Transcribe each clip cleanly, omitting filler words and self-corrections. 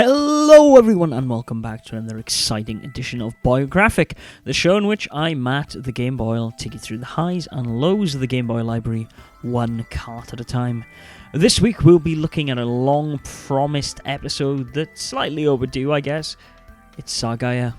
Hello everyone and welcome back to another exciting edition of Boyographic, the show in which I, Matt, the Game Boy, will take you through the highs and lows of the Game Boy library, one cart at a time. This week we'll be looking at a long-promised episode that's slightly overdue, I guess. It's Sagaia.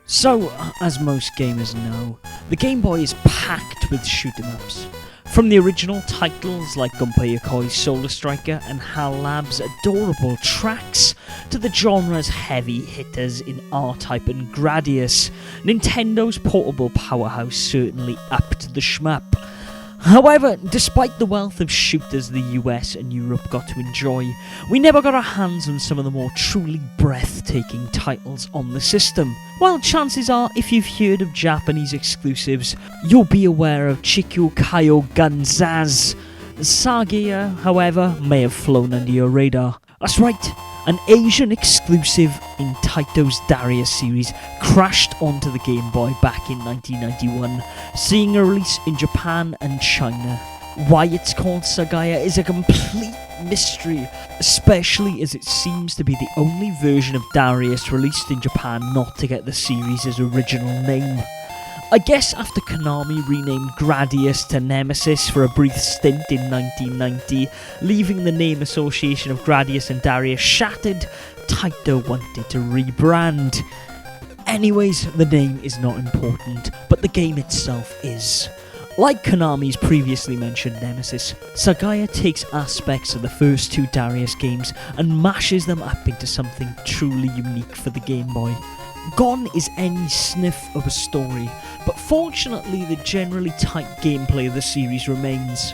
So, as most gamers know, the Game Boy is packed with shoot-em-ups. From the original titles like Gunpei Yokoi's Solar Striker and HAL Lab's adorable tracks, to the genre's heavy hitters in R-Type and Gradius, Nintendo's portable powerhouse certainly upped the shmup. However, despite the wealth of shooters the US and Europe got to enjoy, we never got our hands on some of the more truly breathtaking titles on the system. While chances are, if you've heard of Japanese exclusives, you'll be aware of Chikyu Kaio Gunzaz. Sagaia, however, may have flown under your radar. That's right, an Asian exclusive in Taito's Darius series crashed onto the Game Boy back in 1991, seeing a release in Japan and China. Why it's called Sagaia is a complete mystery, especially as it seems to be the only version of Darius released in Japan not to get the series' original name. I guess after Konami renamed Gradius to Nemesis for a brief stint in 1990, leaving the name association of Gradius and Darius shattered, Taito wanted to rebrand. Anyways, the name is not important, but the game itself is. Like Konami's previously mentioned Nemesis, Sagaia takes aspects of the first two Darius games and mashes them up into something truly unique for the Game Boy. Gone is any sniff of a story, but fortunately the generally tight gameplay of the series remains.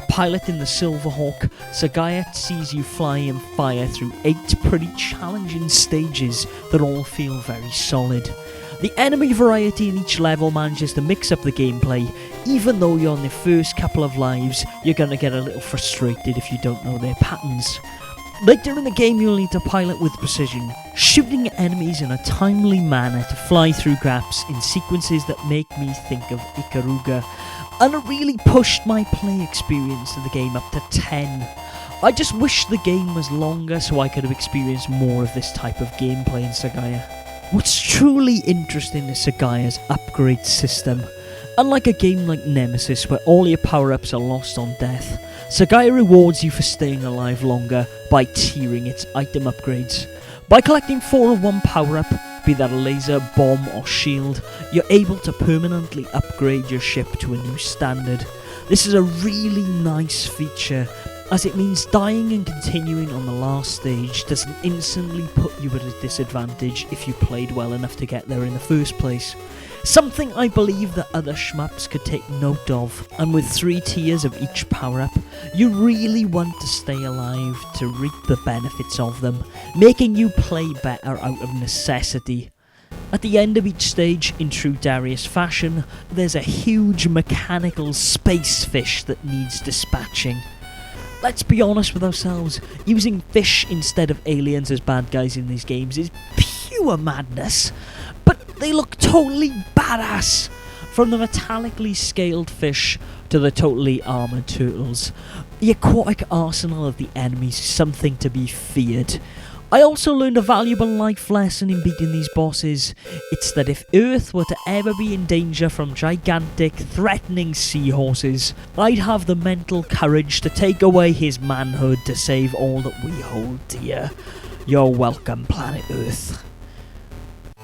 Piloting the Silverhawk, Sagaia sees you fly and fire through 8 pretty challenging stages that all feel very solid. The enemy variety in each level manages to mix up the gameplay. Even though you're on the first couple of lives, you're gonna get a little frustrated if you don't know their patterns. Later in the game you'll need to pilot with precision, shooting at enemies in a timely manner to fly through gaps in sequences that make me think of Ikaruga, and it really pushed my play experience of the game up to 10. I just wish the game was longer so I could have experienced more of this type of gameplay in Sagaia. What's truly interesting is Sagaia's upgrade system. Unlike a game like Nemesis where all your power-ups are lost on death, Sagaia rewards you for staying alive longer by tiering its item upgrades. By collecting 4 of one power-up, be that a laser, bomb or shield, you're able to permanently upgrade your ship to a new standard. This is a really nice feature, as it means dying and continuing on the last stage doesn't instantly put you at a disadvantage if you played well enough to get there in the first place. Something I believe that other shmups could take note of, and with 3 tiers of each power-up, you really want to stay alive to reap the benefits of them, making you play better out of necessity. At the end of each stage, in true Darius fashion, there's a huge mechanical space fish that needs dispatching. Let's be honest with ourselves, using fish instead of aliens as bad guys in these games is pure madness, but they look totally badass. From the metallically scaled fish to the totally armoured turtles, the aquatic arsenal of the enemies is something to be feared. I also learned a valuable life lesson in beating these bosses. It's that if Earth were to ever be in danger from gigantic, threatening seahorses, I'd have the mental courage to take away his manhood to save all that we hold dear. You're welcome, planet Earth.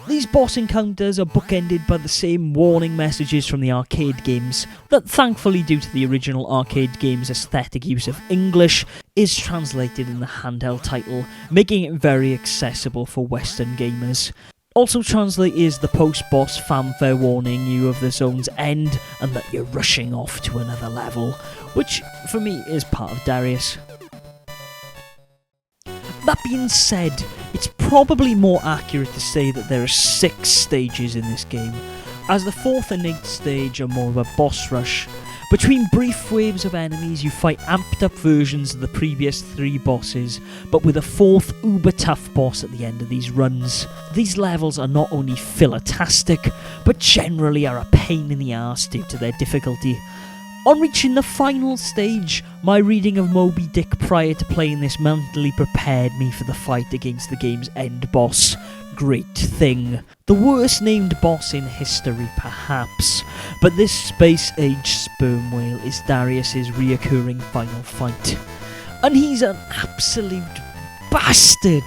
These boss encounters are bookended by the same warning messages from the arcade games that, thankfully due to the original arcade game's aesthetic use of English, is translated in the handheld title, making it very accessible for Western gamers. Also translated is the post-boss fanfare warning you of the zone's end and that you're rushing off to another level, which for me is part of Darius. That being said, it's probably more accurate to say that there are 6 stages in this game, as the 4th and 8th stage are more of a boss rush. Between brief waves of enemies you fight amped up versions of the previous 3 bosses, but with a 4th uber tough boss at the end of these runs. These levels are not only filler-tastic, but generally are a pain in the arse due to their difficulty. On reaching the final stage, my reading of Moby Dick prior to playing this mentally prepared me for the fight against the game's end boss, Great Thing. The worst named boss in history, perhaps, but this space-age sperm whale is Darius's reoccurring final fight. And he's an absolute bastard!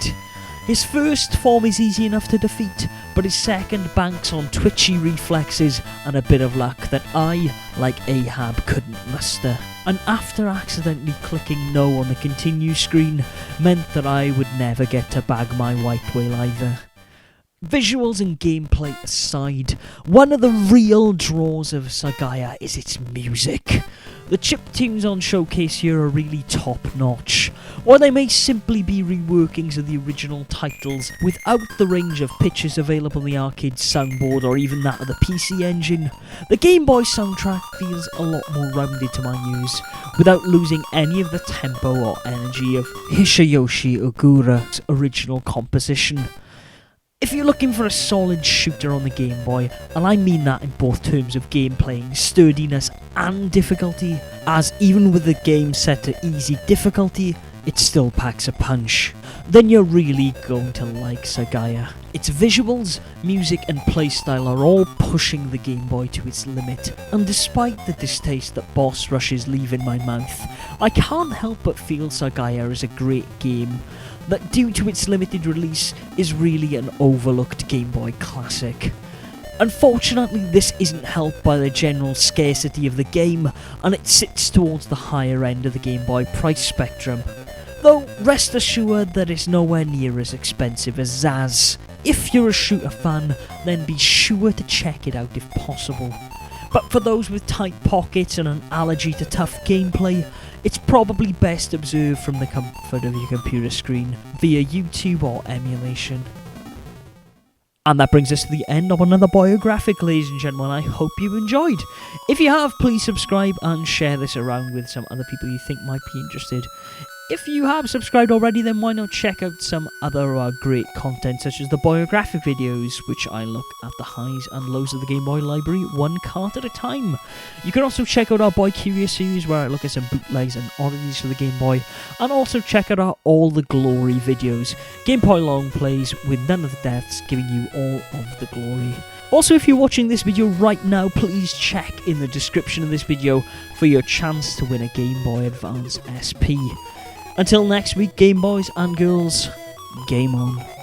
His first form is easy enough to defeat, but his second banks on twitchy reflexes and a bit of luck that I, like Ahab, couldn't muster. And after accidentally clicking no on the continue screen, meant that I would never get to bag my white whale either. Visuals and gameplay aside, one of the real draws of Sagaia is its music. The chiptunes on Showcase here are really top-notch, while they may simply be reworkings of the original titles without the range of pitches available in the arcade soundboard or even that of the PC Engine. The Game Boy soundtrack feels a lot more rounded to my ears, without losing any of the tempo or energy of Hisayoshi Ogura's original composition. If you're looking for a solid shooter on the Game Boy, and I mean that in both terms of gameplay, sturdiness and difficulty, as even with the game set to easy difficulty, it still packs a punch, then you're really going to like Sagaia. Its visuals, music and playstyle are all pushing the Game Boy to its limit, and despite the distaste that boss rushes leave in my mouth, I can't help but feel Sagaia is a great game that, due to its limited release, is really an overlooked Game Boy classic. Unfortunately, this isn't helped by the general scarcity of the game, and it sits towards the higher end of the Game Boy price spectrum. Though, rest assured that it's nowhere near as expensive as Zaz. If you're a shooter fan, then be sure to check it out if possible. But for those with tight pockets and an allergy to tough gameplay, it's probably best observed from the comfort of your computer screen via YouTube or emulation. And that brings us to the end of another Boyographic, ladies and gentlemen. I hope you enjoyed. If you have, please subscribe and share this around with some other people you think might be interested. If you have subscribed already, then why not check out some other great content, such as the Boyographic videos, which I look at the highs and lows of the Game Boy library one cart at a time. You can also check out our Boy Curious series, where I look at some bootlegs and oddities for the Game Boy, and also check out our All the Glory videos, Game Boy long plays with none of the deaths, giving you all of the glory. Also, if you're watching this video right now, please check in the description of this video for your chance to win a Game Boy Advance SP. Until next week, Game Boys and Girls, game on.